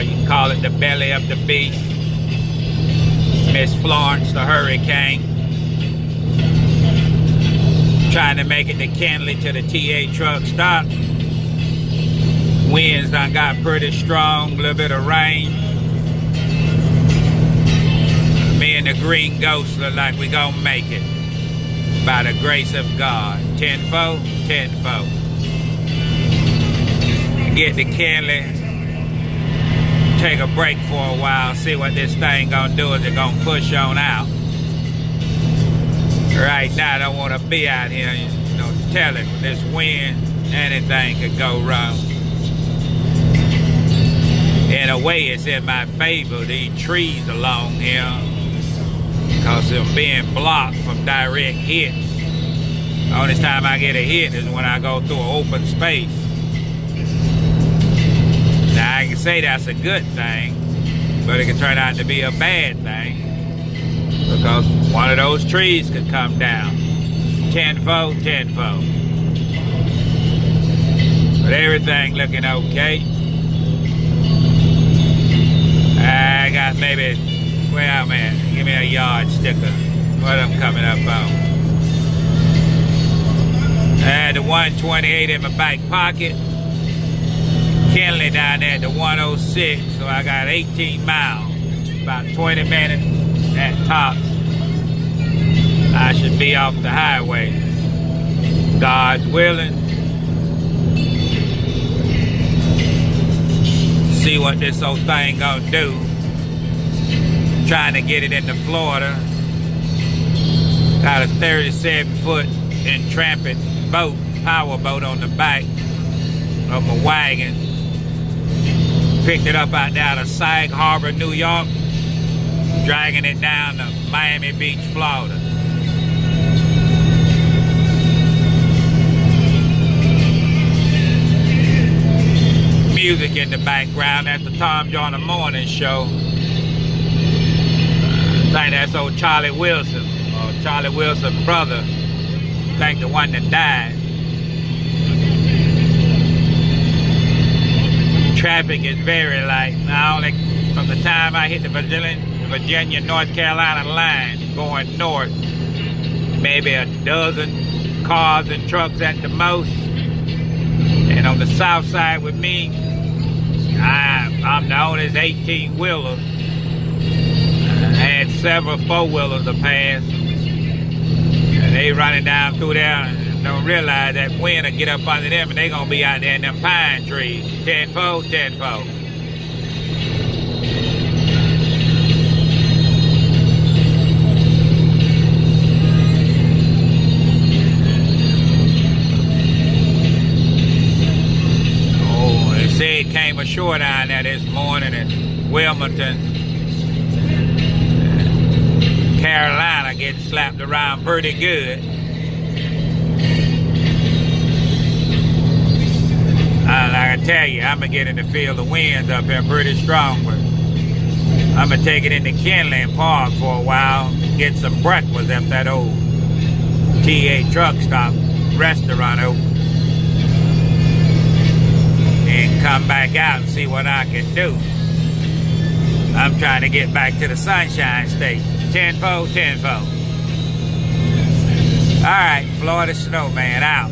You can call it the belly of the beast. Miss Florence, the hurricane. Trying to make it to Kenley to the TA truck stop. Winds done got pretty strong, a little bit of rain. Me and the green ghost look like we gonna make it. By the grace of God. 10-4, 10-4. Get to Kenley. Take a break for a while. See what this thing gonna do. Is it gonna push on out? Right now I don't want to be out here. You know, tell it. This wind, anything could go wrong. In a way, it's in my favor, these trees along here, because they're being blocked from direct hits. The only time I get a hit is when I go through an open space. Now, I can say that's a good thing, but it can turn out to be a bad thing, because one of those trees could come down. 10-4, 10-4. But everything looking okay. I got maybe, where I'm at, give me a yard sticker. What I'm coming up on. I had the 128 in my back pocket. Kenley down there at the 106, so I got 18 miles. About 20 minutes at tops. I should be off the highway. God's willing. See what this old thing gonna do. Trying to get it into Florida. Got a 37-foot entramping boat, power boat on the back of my wagon. Picked it up out down to Sag Harbor, New York. Dragging it down to Miami Beach, Florida. Music in the background. That's the Tom Joyner Morning Show. I think that's old Charlie Wilson, or Charlie Wilson's brother. I think the one that died. Traffic is very light. Now, only from the time I hit the Virginia, North Carolina line going north, maybe a dozen cars and trucks at the most. And on the south side with me, I'm known as 18-wheeler. I had several 4-wheelers to pass. And they running down through there and don't realize that wind will get up under them and they gonna be out there in them pine trees. 10-4, 10-4. It came ashore down there this morning in Wilmington, Carolina, getting slapped around pretty good. Like I tell you, I'm going to get in the field of winds up here pretty strong, but I'm going to take it into Kenley and park for a while, get some breakfast at that old TA truck stop restaurant open. And come back out and see what I can do. I'm trying to get back to the Sunshine State. 10-4, 10-4. All right, Florida Snowman out.